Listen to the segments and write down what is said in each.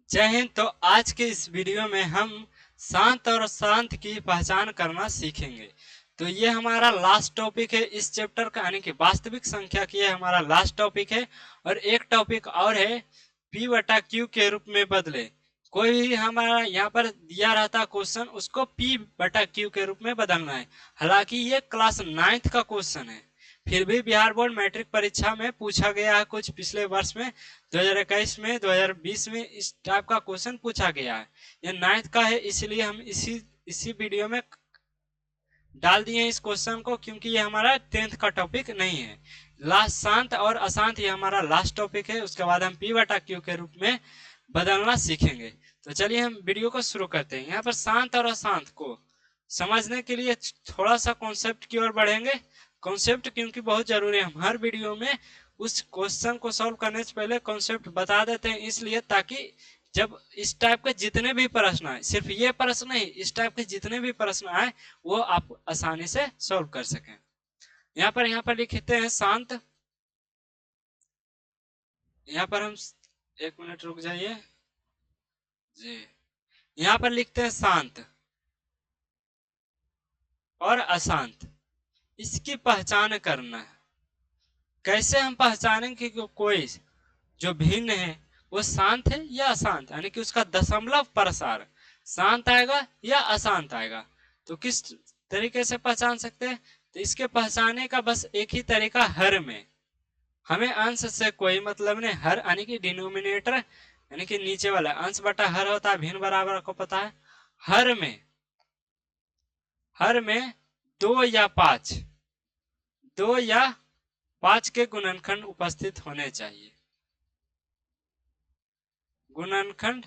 जय हिंद। तो आज के इस वीडियो में हम शांत और अशांत की पहचान करना सीखेंगे। तो ये हमारा लास्ट टॉपिक है इस चैप्टर का, यानी कि वास्तविक संख्या की ये हमारा लास्ट टॉपिक है। और एक टॉपिक और है, पी बटा क्यू के रूप में बदले। कोई भी हमारा यहाँ पर दिया रहता क्वेश्चन, उसको पी बटा क्यू के रूप में बदलना है। हालांकि ये क्लास 9th का क्वेश्चन है, फिर भी बिहार बोर्ड मैट्रिक परीक्षा में पूछा गया है। कुछ पिछले वर्ष में 2021 में 2020 में इस टाइप का क्वेश्चन पूछा गया है। ये 9th का है, इसलिए हम इसी वीडियो में डाल दिए हैं इस क्वेश्चन को, क्योंकि ये हमारा 10th का टॉपिक नहीं है। लास्ट शांत और अशांत ये हमारा लास्ट टॉपिक है। उसके बाद हम पी बटा क्यू के रूप में बदलना सीखेंगे। तो चलिए हम वीडियो को शुरू करते हैं। यहाँ पर शांत और अशांत को समझने के लिए थोड़ा सा कॉन्सेप्ट की ओर बढ़ेंगे। कॉन्सेप्ट क्योंकि बहुत जरूरी है। हम हर वीडियो में उस क्वेश्चन को सॉल्व करने से पहले कॉन्सेप्ट बता देते हैं, इसलिए ताकि जब इस टाइप के जितने भी प्रश्न आए, सिर्फ ये प्रश्न नहीं, इस टाइप के जितने भी प्रश्न आए वो आप आसानी से सॉल्व कर सकें। यहाँ पर लिखते हैं शांत। यहाँ पर हम एक मिनट रुक जाइए जी। यहाँ पर लिखते हैं शांत और अशांत, इसकी पहचान करना है। कैसे हम पहचानेंगे कि कोई जो भिन्न है वो शांत है या अशांत, यानी कि उसका दशमलव प्रसार शांत आएगा या अशांत आएगा। तो किस तरीके से पहचान सकते हैं? तो इसके पहचाने का बस एक ही तरीका, हर में। हमें अंश से कोई मतलब नहीं। हर यानी कि डिनोमिनेटर, यानी कि नीचे वाला अंश बटा हर होता है, भिन्न बराबर को पता है। हर में 2 या 5, 2 या 5 के गुणनखंड उपस्थित होने चाहिए। गुणनखंड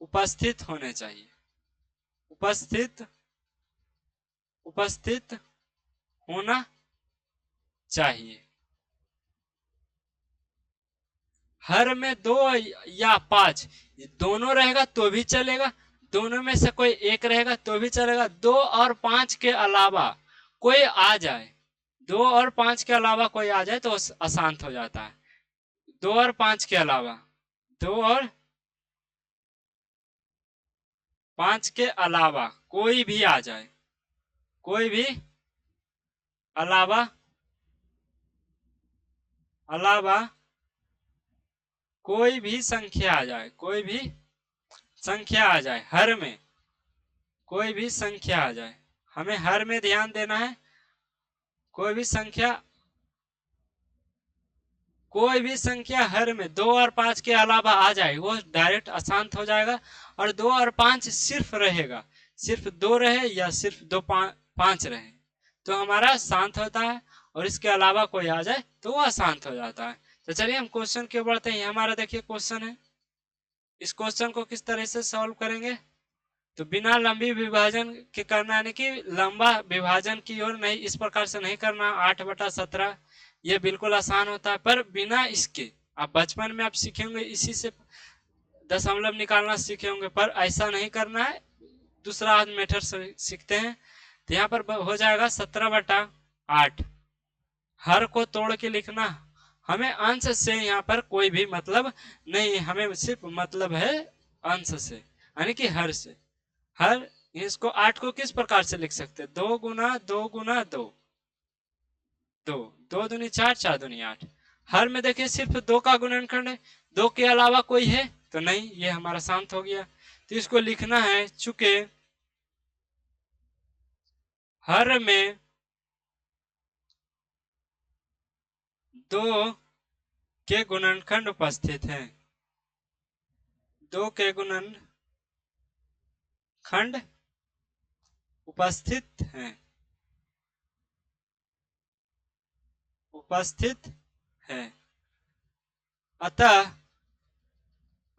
उपस्थित होने चाहिए। उपस्थित होना चाहिए। हर में 2 या 5 दोनों रहेगा तो भी चलेगा, दोनों में से कोई एक रहेगा तो भी चलेगा। 2 और 5 के अलावा कोई आ जाए, 2 और 5 के अलावा कोई आ जाए तो अशांत हो जाता है। 2 और 5 के अलावा, 2 और 5 के अलावा कोई भी आ जाए, कोई भी अलावा अलावा कोई भी संख्या आ जाए, कोई भी संख्या आ जाए, हर में कोई भी संख्या आ जाए। हमें हर में ध्यान देना है। कोई भी संख्या हर में 2 और 5 के अलावा आ जाए, वो डायरेक्ट अशांत हो जाएगा। और 2 और 5 सिर्फ रहेगा, सिर्फ 2 रहे या सिर्फ 5 रहे तो हमारा शांत होता है। और इसके अलावा कोई आ जाए तो वो अशांत हो जाता है। तो चलिए हम क्वेश्चन की ओर बढ़ते हैं। ये हमारा देखिए क्वेश्चन है। इस क्वेश्चन को किस तरह से सॉल्व करेंगे? तो बिना लंबी विभाजन के करना, यानी कि लंबा विभाजन की ओर नहीं, इस प्रकार से नहीं करना। 8/17 ये बिल्कुल आसान होता है, पर बिना इसके आप बचपन में आप सीखेंगे, इसी से दशमलव निकालना सीखे होंगे, पर ऐसा नहीं करना है। दूसरा मेथड से सीखते हैं। तो यहाँ पर हो जाएगा 17/8। हर को तोड़ के लिखना। हमें अंश से यहाँ पर कोई भी मतलब नहीं, हमें सिर्फ मतलब है अंश से, यानी कि हर से। हर इसको 8 को किस प्रकार से लिख सकते हैं? 2 गुना 2 2, 2 दूनी 4, 4 दूनी 8। हर में देखिए सिर्फ 2 का गुणनखंड है, 2 के अलावा कोई है तो नहीं, ये हमारा शांत हो गया। तो इसको लिखना है, चूंकि हर में 2 के गुणनखंड उपस्थित हैं, 2 के गुणनखंड उपस्थित हैं, उपस्थित है।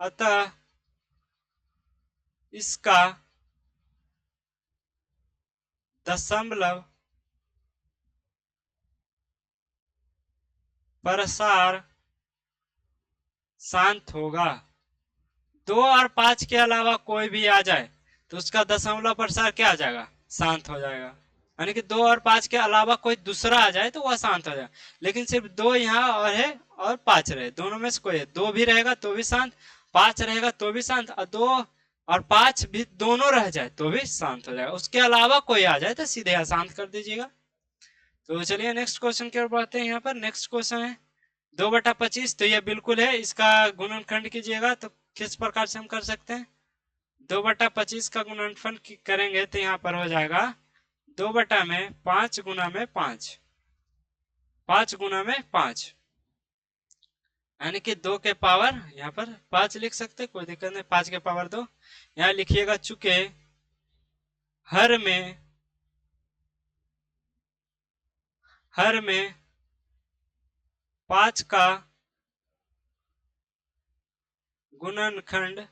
अतः इसका दशमलव प्रसार शांत होगा। 2 और 5 के अलावा कोई भी आ जाए तो उसका दशमलव प्रसार क्या आ जाएगा? शांत हो जाएगा। यानी कि 2 और 5 के अलावा कोई दूसरा आ जाए तो वह शांत हो जाएगा। लेकिन सिर्फ 2 यहाँ और है और 5 रहे, दोनों में से कोई है। 2 भी रहेगा तो भी शांत, 5 रहेगा तो भी शांत, और 2 और 5 भी दोनों रह जाए तो भी शांत हो जाएगा। उसके अलावा कोई आ जाए तो सीधे अशांत कर दीजिएगा। तो चलिए नेक्स्ट क्वेश्चन की ओर बढ़ते हैं। यहाँ पर नेक्स्ट क्वेश्चन है 2/25। तो ये बिल्कुल है, इसका गुणनखंड कीजिएगा। तो किस प्रकार से हम कर सकते हैं? 2/25 का गुणनखंड करेंगे तो यहाँ पर हो जाएगा 2/5 गुना में 5, 5 गुना में 5, यानी कि 2 के पावर यहाँ पर 5 लिख सकते, कोई दिक्कत नहीं। 5 के पावर 2 यहाँ लिखिएगा। चूंकि हर में 5 का गुणनखंड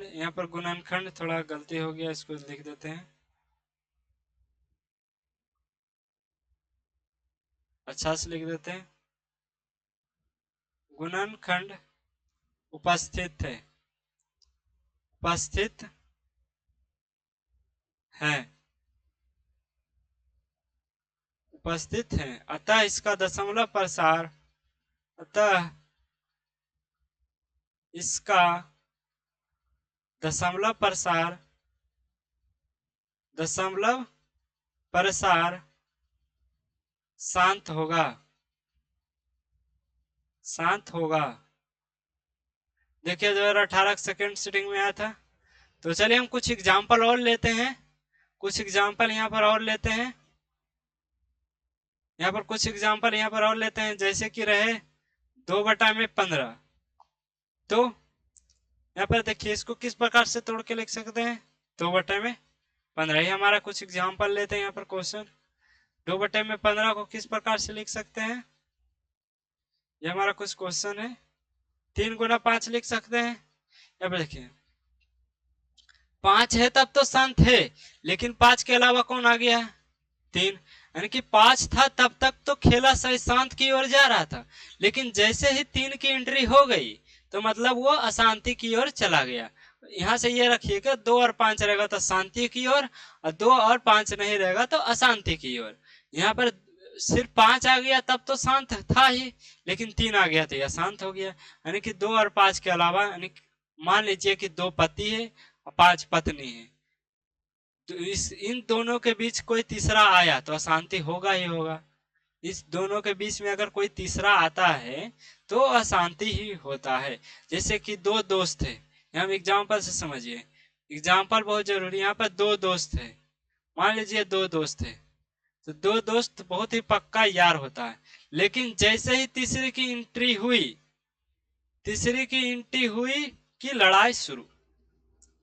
यहाँ पर गुणनखंड थोड़ा गलती हो गया, इसको लिख देते हैं। अच्छा से लिख देते हैं। गुणनखंड उपस्थित है, उपस्थित है, उपस्थित है। अतः इसका दशमलव प्रसार, अतः इसका दशमलव प्रसार, दशमलव प्रसार शांत होगा, शांत होगा। देखिए 2018 सेकेंड सीटिंग में आया था। तो चलिए हम कुछ एग्जाम्पल और लेते हैं, कुछ एग्जाम्पल यहाँ पर और लेते हैं। यहाँ पर कुछ एग्जाम्पल यहाँ पर और लेते हैं, जैसे कि रहे 2/15। तो यहाँ पर देखिए इसको किस प्रकार से तोड़ के लिख सकते हैं। 2/15 ही हमारा कुछ एग्जाम्पल लेते हैं। यहाँ पर क्वेश्चन 2/15 को किस प्रकार से लिख सकते हैं, ये हमारा कुछ क्वेश्चन है। 3 गुना 5 लिख सकते हैं। यहाँ पर देखिए 5 है तब तो शांत है, लेकिन 5 के अलावा कौन आ गया? 3, यानी कि 5 था तब तक तो खेला सही शांत की ओर जा रहा था, लेकिन जैसे ही 3 की एंट्री हो गई तो मतलब वो अशांति की ओर चला गया। यहाँ से ये रखिएगा 2 और 5 रहेगा तो शांति की ओर, और 2 और 5 नहीं रहेगा तो अशांति की ओर। यहाँ पर सिर्फ 5 आ गया तब तो शांत था ही, लेकिन 3 आ गया तो यह शांत हो गया। यानी कि 2 और 5 के अलावा, यानी मान लीजिए कि 2 पति है और 5 पत्नी है, तो इन दोनों के बीच कोई तीसरा आया तो अशांति होगा ही होगा। इस दोनों के बीच में अगर कोई तीसरा आता है तो अशांति ही होता है। जैसे कि 2 दोस्त है, हम एग्जाम्पल से समझिए, एग्जाम्पल बहुत जरूरी है। यहाँ पर 2 दोस्त है, मान लीजिए 2 दोस्त है, तो 2 दोस्त बहुत ही पक्का यार होता है, लेकिन जैसे ही तीसरे की एंट्री हुई, तीसरी की एंट्री हुई कि लड़ाई शुरू।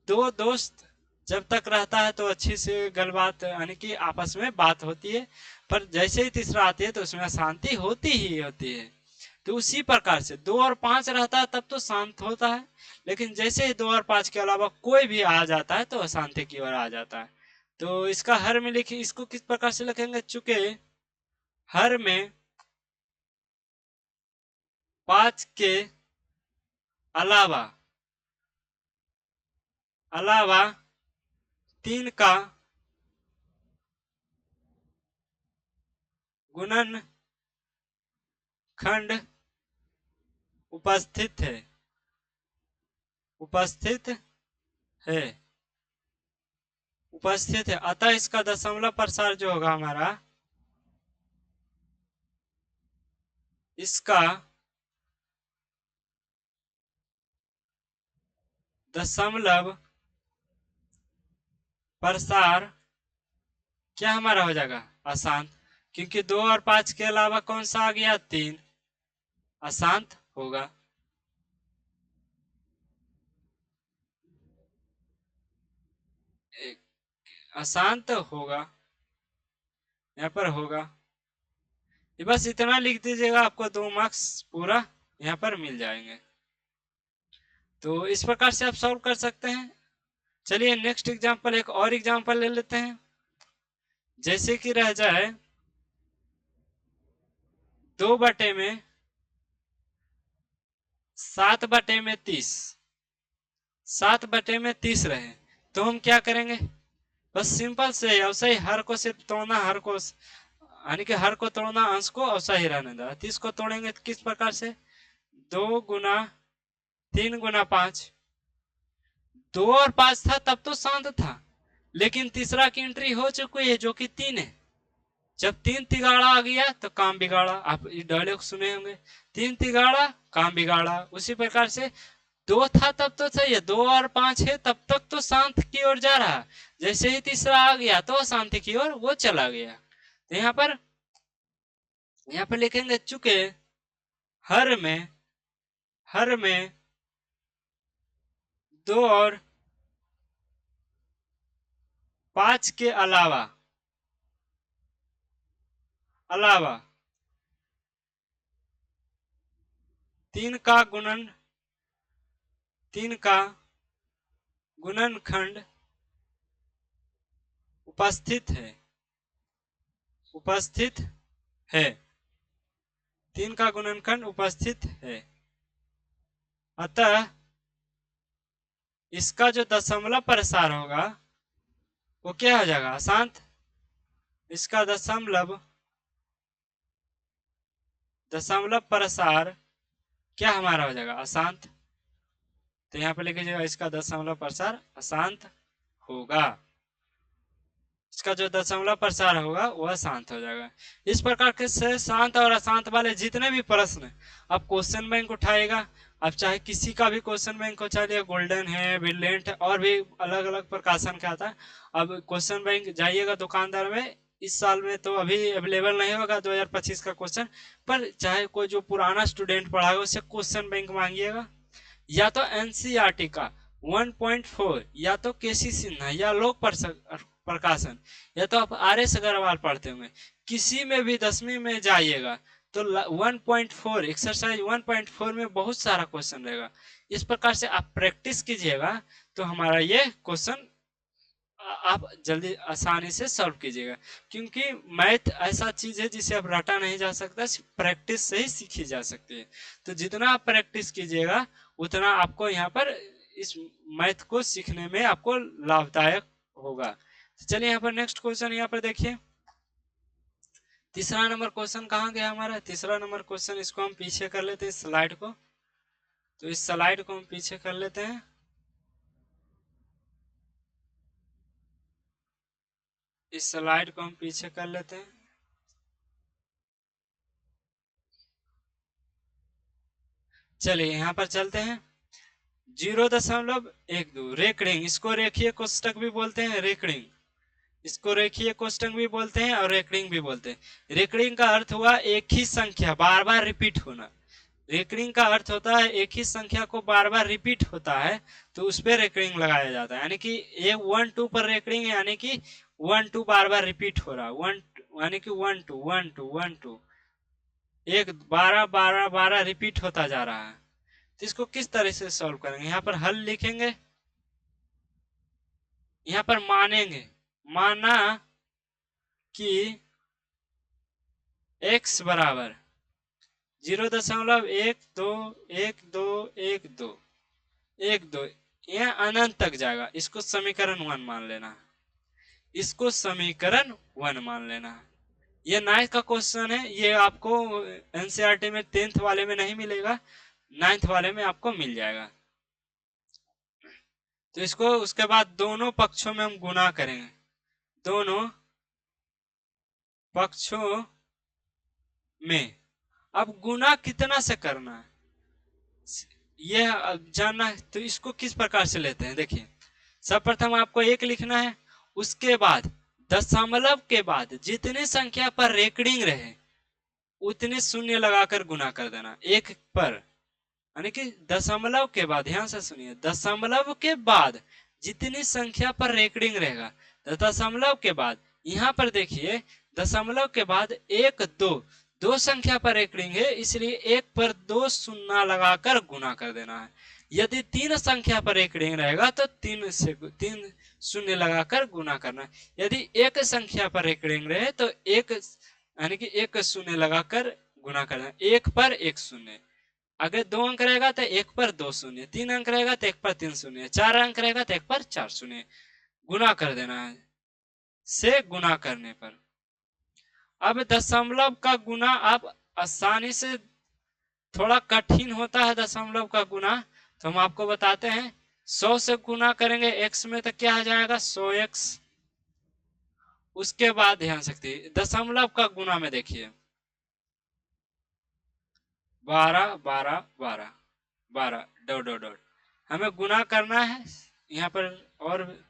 2 दोस्त जब तक रहता है तो अच्छी से गलबात, यानी कि आपस में बात होती है, पर जैसे ही तीसरा आती है तो उसमें अशांति होती ही होती है। तो उसी प्रकार से 2 और 5 रहता है तब तो शांत होता है, लेकिन जैसे ही 2 और 5 के अलावा कोई भी आ जाता है तो अशांति की ओर आ जाता है। तो इसका हर में लिखिए, इसको किस प्रकार से लिखेंगे? चूंकि हर में 5 के अलावा अलावा 3 का गुणनखंड उपस्थित है, उपस्थित है, उपस्थित है। अतः इसका दशमलव प्रसार जो होगा हमारा, इसका दशमलव प्रसार क्या हमारा हो जाएगा? अशांत, क्योंकि 2 और 5 के अलावा कौन सा आ गया? 3, अशांत होगा। अशांत होगा, यहाँ पर होगा। ये बस इतना लिख दीजिएगा, आपको 2 मार्क्स पूरा यहाँ पर मिल जाएंगे। तो इस प्रकार से आप सॉल्व कर सकते हैं। चलिए नेक्स्ट एग्जांपल, एक और एग्जांपल ले लेते हैं। जैसे कि रह जाए 2/7/30, 7/30 रहे, तो हम क्या करेंगे? बस सिंपल से ही, और सही हर को सिर्फ तोड़ना, हर को यानी कि हर को तोड़ना, अंश को और सही रहने देना। 30 को तोड़ेंगे तो किस प्रकार से, 2 गुना 3 गुना 5, 2 और 5 था तब तो शांत था, लेकिन तीसरा की एंट्री हो चुकी है जो कि 3 है। जब 3 तिगाड़ा आ गया तो काम बिगाड़ा, आप ये डायलॉग सुने होंगे, 3 तिगाड़ा काम बिगाड़ा। उसी प्रकार से 2 था तब तो सही है, 2 और 5 है तब तक तो शांत की ओर जा रहा, जैसे ही तीसरा आ गया तो शांति की ओर वो चला गया। तो यहाँ पर लिखेंगे चुके हर में, हर में 2 और 5 के अलावा, अलावा 3 का गुणन, 3 का गुणनखंड उपस्थित है, उपस्थित है, 3 का गुणनखंड उपस्थित है। अतः इसका जो दशमलव प्रसार होगा वो क्या हो जाएगा, अशांत। इसका दशमलव प्रसार क्या हमारा हो जाएगा, अशांत। तो यहाँ पे लिखिएगा इसका दशमलव प्रसार अशांत होगा, इसका जो दशमलव प्रसार होगा वह शांत हो जाएगा। इस प्रकार के से शांत और अशांत वाले जितने भी प्रश्न आप क्वेश्चन बैंक उठाएगा, आप चाहे किसी का भी क्वेश्चन बैंक हो, चाहे गोल्डन है, ब्रिलियंट है, और भी अलग अलग प्रकाशन का आता है। अब क्वेश्चन बैंक जाइएगा दुकानदार में, इस साल में तो अभी अवेलेबल नहीं होगा 2025 का क्वेश्चन, पर चाहे कोई जो पुराना स्टूडेंट पढ़ा है उससे क्वेश्चन बैंक मांगिएगा, या तो एनसीईआरटी का 1.4, या तो केसी सिन्हा या लोक प्रकाशन, या तो आप आर एस अग्रवाल पढ़ते होंगे, किसी में भी 10वीं में जाइएगा तो 1.4 एक्सरसाइज 1.4 में बहुत सारा क्वेश्चन रहेगा। इस प्रकार से आप प्रैक्टिस कीजिएगा तो हमारा ये क्वेश्चन आप जल्दी आसानी से सॉल्व कीजिएगा, क्योंकि मैथ ऐसा चीज है जिसे अब रटा नहीं जा सकता, प्रैक्टिस से ही सीखी जा सकती है। तो जितना आप प्रैक्टिस कीजिएगा उतना आपको यहाँ पर इस मैथ को सीखने में आपको लाभदायक होगा। तो चलिए यहाँ पर नेक्स्ट क्वेश्चन यहाँ पर देखिए, तीसरा नंबर क्वेश्चन कहाँ गया हमारा, तीसरा नंबर क्वेश्चन, इसको हम पीछे कर लेते हैं इस स्लाइड को, तो इस स्लाइड को हम पीछे कर लेते हैं, इस स्लाइड को हम पीछे कर लेते हैं। चलिए यहाँ पर चलते हैं, 0.12 रेकड़िंग, इसको रेखीय कोष्टक भी बोलते हैं, रेकड़िंग, इसको रेखीय कोष्टक भी बोलते हैं और रेकड़िंग भी बोलते हैं। रेकड़िंग का अर्थ हुआ एक ही संख्या बार बार रिपीट होना, रेकड़िंग का अर्थ होता है एक ही संख्या को बार बार रिपीट होता है तो उस पर रेकड़िंग लगाया जाता है, यानी कि ये 1 2 पर रेकड़िंग, यानी कि 1 2 बार बार रिपीट हो रहा, 1 यानी कि 1 2 1 2 1 2, एक 12 12 12 रिपीट होता जा रहा है। तो इसको किस तरह से सॉल्व करेंगे, यहाँ पर हल लिखेंगे, यहाँ पर मानेंगे, माना कि x बराबर 0.121212 यह अनंत तक जाएगा, इसको समीकरण 1 मान लेना है, इसको समीकरण 1 मान लेना है। ये 9th का क्वेश्चन है, ये आपको एनसीईआरटी में 10th वाले में नहीं मिलेगा, 9th वाले में आपको मिल जाएगा। तो इसको उसके बाद दोनों पक्षों में हम गुना करेंगे, दोनों पक्षों में। अब गुना कितना से करना है यह जानना है, तो इसको किस प्रकार से लेते हैं, देखिए सर्वप्रथम आपको 1 लिखना है, उसके बाद दशमलव के बाद जितनी संख्या पर रेकड़िंग रहे उतने शून्य लगाकर गुना कर देना 1 पर, यानी कि दशमलव के बाद, ध्यान से सुनिए, दशमलव के बाद जितनी संख्या पर रेकड़िंग रहेगा, तो दशमलव के बाद यहाँ पर देखिए, दशमलव के बाद 1 2 दो संख्या पर रेकड़िंग है, इसलिए 1 पर 2 शून्य लगाकर गुना कर देना है। यदि 3 संख्या पर रेकड़िंग रहेगा तो 3 शून्य लगाकर गुना करना, यदि 1 संख्या पर रेकड़िंग रहे तो 1 यानी कि 1 शून्य लगाकर गुना करना, 1 पर 1 शून्य। अगर 2 अंक रहेगा तो 1 पर 2 शून्य, 3 अंक रहेगा तो 1 पर 3 शून्य, 4 अंक रहेगा तो 1 पर 4 शून्य गुना कर देना है। से गुना करने पर। अब दशमलव का गुना आप आसानी से, थोड़ा कठिन होता है दशमलव का गुना, तो हम आपको बताते हैं। 100 से गुना करेंगे x में तो क्या आ जाएगा 100x। उसके बाद ध्यान सकते दशमलव का गुना में देखिए 12 12 12 12 डॉट डॉट डॉट, हमें गुना करना है यहाँ पर, और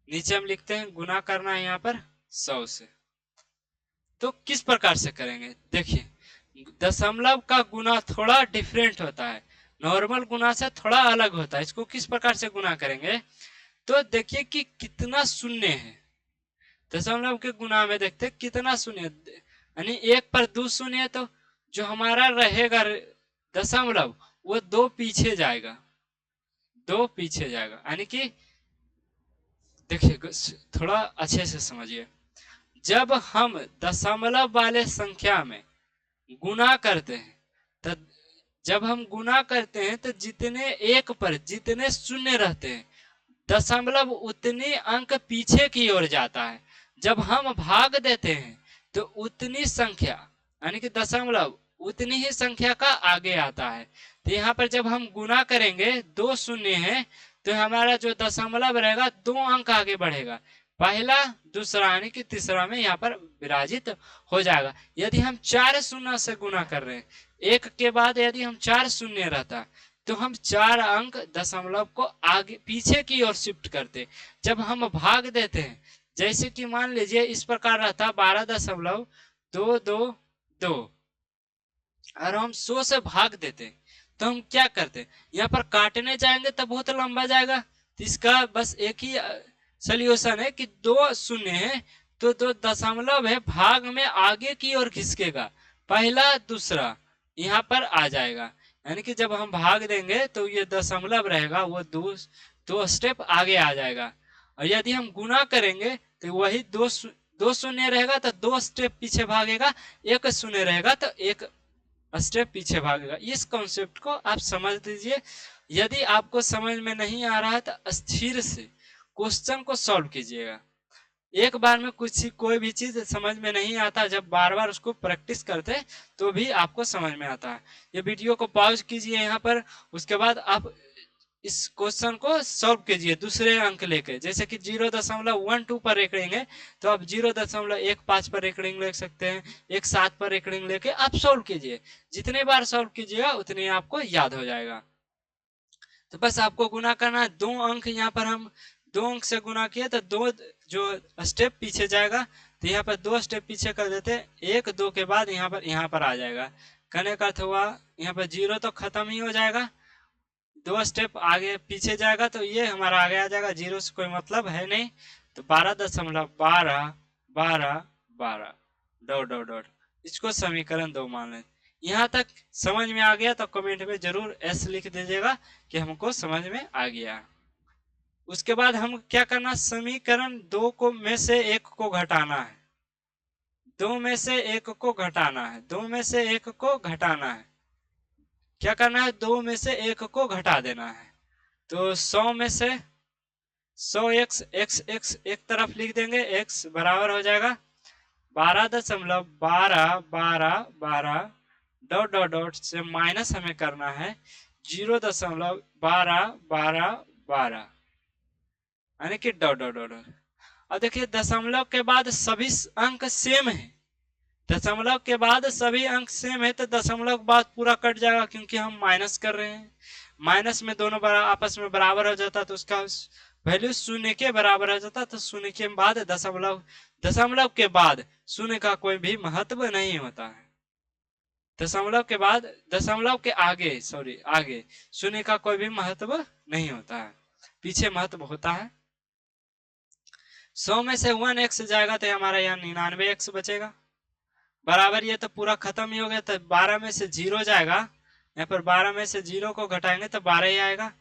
नीचे हम लिखते हैं गुना करना है यहाँ पर 100 से। तो किस प्रकार से करेंगे देखिए, दशमलव का गुना थोड़ा डिफरेंट होता है, नॉर्मल गुना से थोड़ा अलग होता है। इसको किस प्रकार से गुना करेंगे, तो देखिए कि कितना शून्य है। दशमलव के गुना में देखते कितना शून्य, यानी एक पर 2 शून्य है, तो जो हमारा रहेगा दशमलव वो 2 पीछे जाएगा, 2 पीछे जाएगा। यानी कि देखिए थोड़ा अच्छे से समझिए, जब हम दशमलव वाले संख्या में गुना करते हैं, तो जब हम गुना करते हैं तो जितने एक पर जितने शून्य रहते हैं, दशमलव उतने अंक पीछे की ओर जाता है। जब हम भाग देते हैं तो उतनी संख्या, यानी कि दशमलव उतनी ही संख्या का आगे आता है। तो यहाँ पर जब हम गुना करेंगे 2 शून्य है, तो हमारा जो दशमलव रहेगा 2 अंक आगे बढ़ेगा, पहला दूसरा यानी कि तीसरा में यहाँ पर विराजित हो जाएगा। यदि हम 4 शून्य से गुना कर रहे हैं, एक के बाद यदि हम 4 शून्य रहता, तो हम 4 अंक दशमलव को आगे पीछे की ओर शिफ्ट करते। जब हम भाग देते हैं, जैसे कि मान लीजिए इस प्रकार रहता 12.222, और हम 100 से भाग देते, तो हम क्या करते, यहाँ पर काटने जाएंगे तो बहुत लंबा जाएगा। तो इसका बस एक ही सोल्यूशन है कि 2 शून्य है, तो 2 दशमलव है भाग में आगे की ओर खिसकेगा, पहला दूसरा यहाँ पर आ जाएगा। यानी कि जब हम भाग देंगे तो ये दशमलव रहेगा वो 2 स्टेप आगे आ जाएगा। और यदि हम गुना करेंगे तो वही 2 शून्य रहेगा तो 2 स्टेप पीछे भागेगा, 1 शून्य रहेगा तो 1 स्टेप पीछे भागेगा। इस कॉन्सेप्ट को आप समझ लीजिए। यदि आपको समझ में नहीं आ रहा है तो स्थिर से क्वेश्चन को सॉल्व कीजिएगा। एक बार में कुछ कोई भी चीज समझ में नहीं आता, जब बार बार उसको प्रैक्टिस करते तो भी आपको समझ में आता है। ये वीडियो को पॉज कीजिए यहाँ पर, उसके बाद आप इस क्वेश्चन को सॉल्व कीजिए दूसरे अंक लेके। जैसे कि 0.12 पर रेकड़ेंगे तो आप 0.15 पर रेकड़िंग ले सकते हैं, 1.7 पर रेकड़िंग लेके आप सॉल्व कीजिए। जितने बार सॉल्व कीजिएगा उतने आपको याद हो जाएगा। तो बस आपको गुना करना है, 2 अंक यहाँ पर हम 2 अंक से गुना किए तो 2 जो स्टेप पीछे जाएगा, तो यहाँ पर 2 स्टेप पीछे कर देते, 1 2 के बाद यहाँ पर आ जाएगा। कहने का अर्थ हुआ यहाँ पर 0 तो खत्म ही हो जाएगा, 2 स्टेप आगे पीछे जाएगा तो ये हमारा आगे आ जाएगा, 0 से कोई मतलब है नहीं। तो 12.12 डॉट डॉट डॉट, इसको समीकरण 2 मान लें। यहाँ तक समझ में आ गया तो कमेंट में जरूर S लिख दीजिएगा कि हमको समझ में आ गया। उसके बाद हम क्या करना, समीकरण 2 को में से 1 को घटाना है, 2 में से 1 को घटाना है, 2 में से 1 को घटाना है। क्या करना है, 2 में से 1 को घटा देना है। तो 100 में से 100x x x एक तरफ लिख देंगे, x बराबर हो जाएगा 12.12 डॉट डॉट डॉट से माइनस हमें करना है 0.12 यानी कि डॉट डॉट डॉट। और देखिए दशमलव के बाद सभी अंक सेम है, दशमलव के बाद सभी अंक सेम है, तो दशमलव के बाद पूरा कट जाएगा क्योंकि हम माइनस कर रहे हैं। माइनस में दोनों आपस में बराबर हो जाता तो उसका वैल्यू शून्य के बराबर हो जाता। तो शून्य के बाद दशमलव के बाद शून्य का कोई भी महत्व नहीं होता है। दशमलव के बाद दशमलव के आगे आगे शून्य का कोई भी महत्व नहीं होता है, पीछे महत्व होता है। 100 में से 1x जाएगा तो हमारा यहाँ 99x बचेगा, बराबर ये तो पूरा खत्म ही हो गया। तो 12 में से 0 जाएगा, यहाँ पर 12 में से 0 को घटाएंगे तो 12 ही आएगा।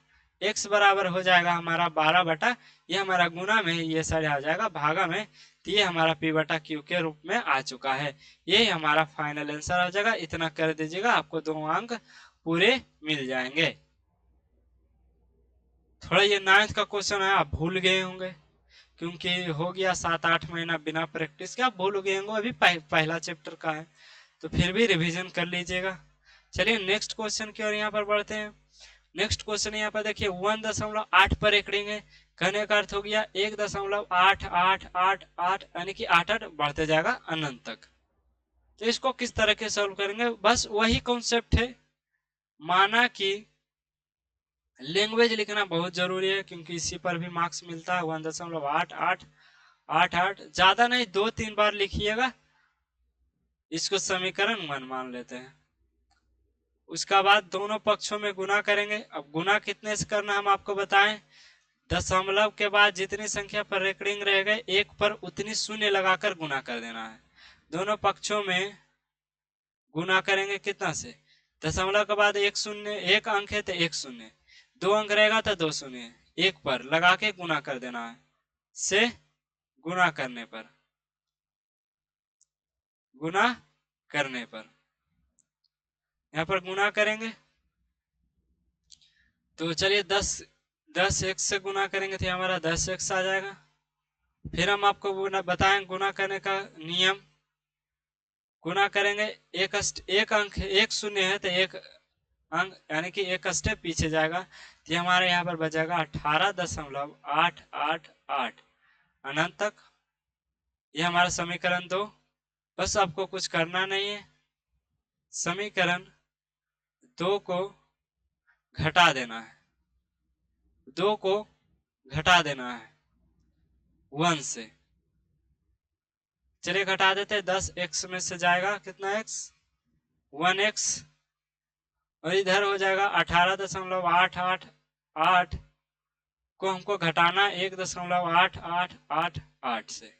x बराबर हो जाएगा हमारा 12 ये हमारा गुना में ये सारे आ जाएगा भागा में, तो ये हमारा p/q के रूप में आ चुका है। यही हमारा फाइनल आंसर आ जाएगा। इतना कर दीजिएगा, आपको 2 अंक पूरे मिल जाएंगे। थोड़ा ये 9th का क्वेश्चन है, आप भूल गए होंगे क्योंकि हो गया 7-8 महीना बिना प्रैक्टिस के, आप भूल गए होंगे, अभी पहला चैप्टर का है, तो फिर भी रिवीजन कर लीजिएगा। चलिए नेक्स्ट क्वेश्चन की ओर यहाँ पर बढ़ते हैं। नेक्स्ट क्वेश्चन यहाँ पर देखिए 1.8 पर एक रिंग है, कहने का अर्थ हो गया 1.88888 यानी कि 8 बढ़ते जाएगा अनंत तक। तो इसको किस तरह के सॉल्व करेंगे, बस वही कॉन्सेप्ट है। माना कि लैंग्वेज लिखना बहुत जरूरी है, क्योंकि इसी पर भी मार्क्स मिलता है। 1.8888, ज्यादा नहीं 2-3 बार लिखिएगा। इसको समीकरण 1 मान लेते हैं। उसका बाद दोनों पक्षों में गुना करेंगे। अब गुना कितने से करना हम आपको बताएं, दशमलव के बाद जितनी संख्या पर रेकरिंग रहेगा एक पर उतनी शून्य लगाकर गुना कर देना है। दोनों पक्षों में गुना करेंगे कितना से, दशमलव के बाद एक शून्य, एक अंक है तो एक शून्य, 2 अंक रहेगा तो 2 शून्य, एक पर लगा के गुना कर देना है। से गुना करने पर, गुना करने पर यहाँ पर गुना करेंगे। तो चलिए 10 x से गुना करेंगे तो हमारा 10x आ जाएगा। फिर हम आपको बताएं गुना करने का नियम। गुना करेंगे, एक अंक, एक शून्य है तो एक अंक यानी कि एक स्टेप पीछे जाएगा, तो हमारे यहाँ पर बचेगा 18.888 अनंत तक। ये हमारा समीकरण 2। बस आपको कुछ करना नहीं है, समीकरण 2 को घटा देना है, 2 को घटा देना है 1 से। चलिए घटा देते हैं, 10x में से जाएगा कितना x, 1x, और इधर हो जाएगा 18.888 को हमको घटाना 1.888 से।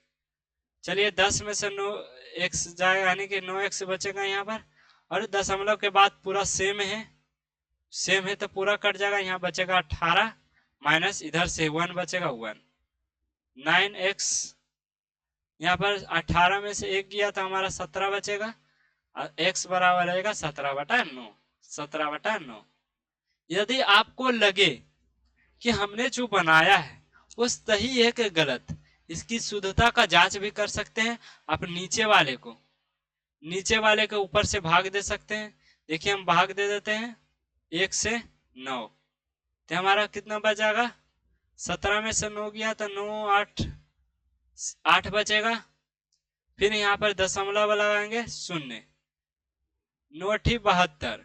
चलिए 10 में से 9x जाएगा यानी कि 9x बचेगा यहाँ पर, और दशमलव के बाद पूरा सेम है तो पूरा कट जाएगा, यहाँ बचेगा 18 माइनस इधर से 1 बचेगा 1, 9x, यहाँ पर 18 में से 1 गया तो हमारा 17 बचेगा, x बराबर रहेगा 17/9। यदि आपको लगे कि हमने जो बनाया है वो सही है कि गलत, इसकी शुद्धता का जांच भी कर सकते हैं। आप नीचे वाले के ऊपर से भाग दे सकते हैं। देखिए हम भाग दे देते हैं 1 से 9, तो हमारा कितना बचेगा, 17 में से 9 गया तो 9 8 बचेगा। फिर यहाँ पर दशमलव लगाएंगे 0, 9 72।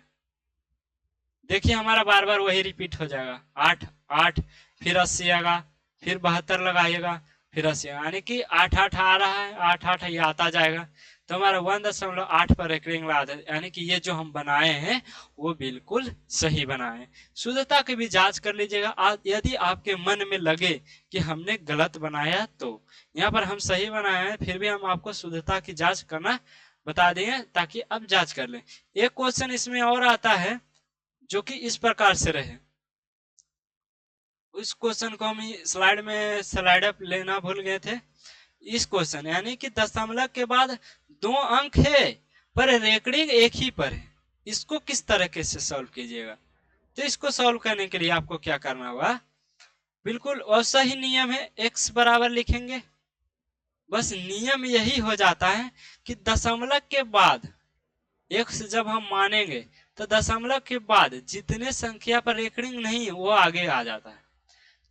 देखिए हमारा बार बार वही रिपीट हो जाएगा, 8 8, फिर 80 आएगा, फिर 72 लगाइएगा, फिर 80, यानी कि 8 8 आ रहा है, 8 8 ये आता जाएगा। तो हमारा 1.8 पर रेकरिंग ला दे, यानी कि ये जो हम बनाए हैं वो बिल्कुल सही बनाए। शुद्धता की भी जांच कर लीजिएगा। यदि आपके मन में लगे कि हमने गलत बनाया, तो यहाँ पर हम सही बनाए हैं, फिर भी हम आपको शुद्धता की जांच करना बता देंगे ताकि आप जांच कर लें। एक क्वेश्चन इसमें और आता है जो कि इस प्रकार से रहे, उस क्वेश्चन को हम स्लाइड अप लेना भूल गए थे। इस क्वेश्चन यानी कि दशमलव के बाद 2 अंक है पर रेकरिंग एक ही पर है, इसको किस तरीके से सॉल्व कीजिएगा। तो इसको सॉल्व करने के लिए आपको क्या करना होगा, बिल्कुल वैसा ही नियम है, x बराबर लिखेंगे। बस नियम यही हो जाता है कि दशमलव के बाद x जब हम मानेंगे तो दशमलव के बाद जितने संख्या पर रेकरिंग नहीं है वो आगे आ जाता है,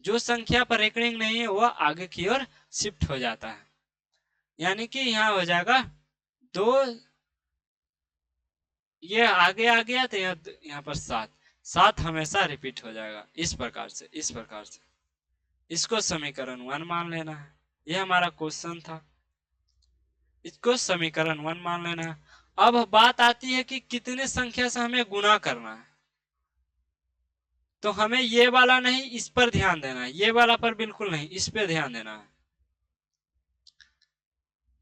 जो संख्या पर रेकरिंग नहीं है वो आगे की ओर शिफ्ट हो जाता है। यानी कि यहाँ हो जाएगा 2, ये आगे आ गया तो यहाँ पर 7 हमेशा रिपीट हो जाएगा। इस प्रकार से इसको समीकरण 1 मान लेना है। ये हमारा क्वेश्चन था, इसको समीकरण 1 मान लेना है। अब बात आती है कि कितने संख्या से हमें गुना करना है। तो हमें ये वाला नहीं, इस पर ध्यान देना है, ये वाला पर बिल्कुल नहीं, इस पे ध्यान देना है।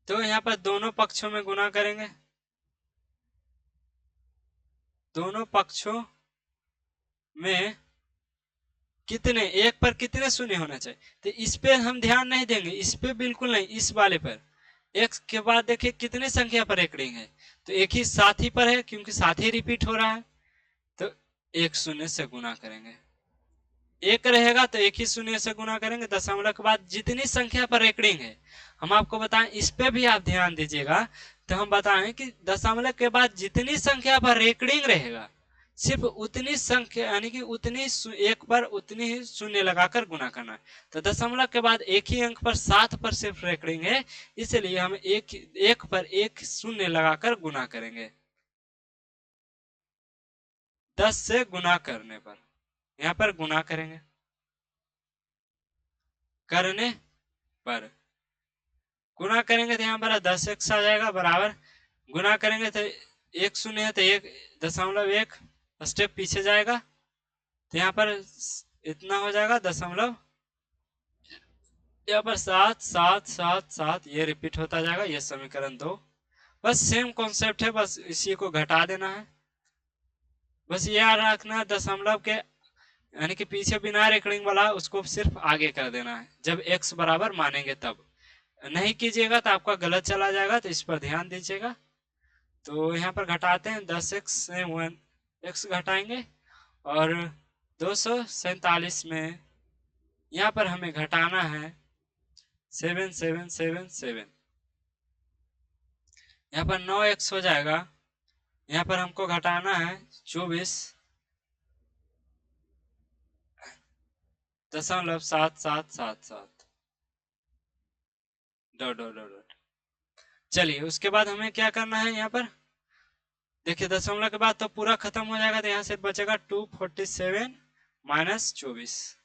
तो यहाँ पर दोनों पक्षों में गुना करेंगे, दोनों पक्षों में कितने, एक पर कितने शून्य होना चाहिए, तो इस पे हम ध्यान नहीं देंगे, इस पे बिल्कुल नहीं, इस वाले पर। x के बाद देखिए कितने संख्या पर रेकरिंग है, तो एक ही 7 ही पर है, क्योंकि 7 ही रिपीट हो रहा है, तो 1 शून्य से गुना करेंगे। एक रहेगा तो एक ही शून्य से गुना करेंगे। दशमलव के बाद जितनी संख्या पर रेकड़िंग है, हम आपको बताएं, इस पे भी आप ध्यान दीजिएगा। तो हम बताएं कि दशमलव के बाद जितनी संख्या पर रेकड़िंग रहेगा, सिर्फ उतनी संख्या यानी कि एक पर उतनी ही शून्य लगाकर गुना करना है। तो दशमलव के बाद एक ही अंक पर 7 पर सिर्फ रेकड़िंग है, इसलिए हम एक पर एक शून्य लगाकर गुना करेंगे 10 से गुना करने पर। यहाँ पर गुना करेंगे, करने पर गुना करेंगे तो यहाँ पर 10x आ जाएगा बराबर, गुना करेंगे तो एक शून्य है तो एक दशमलव एक स्टेप पीछे जाएगा, तो यहाँ पर इतना हो जाएगा दशमलव, यहाँ पर 7 7 7 7 ये रिपीट होता जाएगा। ये समीकरण 2। बस सेम कॉन्सेप्ट है, बस इसी को घटा देना है। बस ये याद रखना है, दशमलव के यानी कि पीछे बिना रेकड़िंग वाला उसको सिर्फ आगे कर देना है, जब x बराबर मानेंगे तब। नहीं कीजिएगा तो आपका गलत चला जाएगा, तो इस पर ध्यान दीजिएगा। तो यहाँ पर घटाते हैं, 10x से 1x घटाएंगे और 247 में यहाँ पर हमें घटाना है 7 7 7 7। यहाँ पर 9x हो जाएगा, यहाँ पर हमको घटाना है 24.7777 डॉट डॉट डॉट डॉट। चलिए उसके बाद हमें क्या करना है, यहाँ पर देखिए दशमलव के बाद तो पूरा खत्म हो जाएगा, तो यहाँ से बचेगा 247 माइनस 24।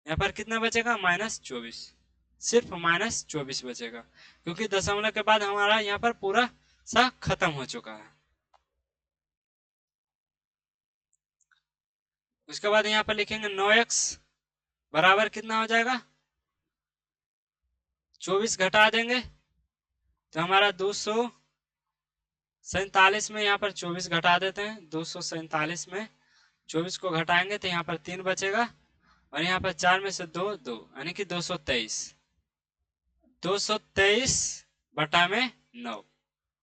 यहाँ पर कितना बचेगा, -24, सिर्फ -24 बचेगा, क्योंकि दशमलव के बाद हमारा यहाँ पर पूरा सा खत्म हो चुका है। उसके बाद यहाँ पर लिखेंगे 9x बराबर कितना हो जाएगा, 24 घटा देंगे तो हमारा 247 में यहाँ पर 24 घटा देते हैं, 247 में 24 को घटाएंगे तो यहाँ पर 3 बचेगा, और यहाँ पर 4 में से 2 2 यानी कि 223 बटा में 9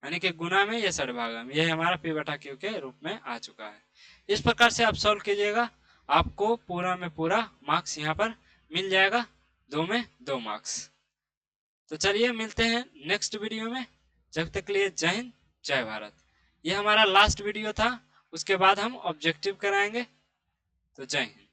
यानी कि गुना में ये सड़भागा में, यह हमारा p बटा q के रूप में आ चुका है। इस प्रकार से आप सॉल्व कीजिएगा, आपको पूरा में पूरा मार्क्स यहाँ पर मिल जाएगा, 2 में 2 मार्क्स। तो चलिए मिलते हैं नेक्स्ट वीडियो में, जब तक के लिए जय हिंद जय भारत। ये हमारा लास्ट वीडियो था, उसके बाद हम ऑब्जेक्टिव कराएंगे। तो जय हिंद।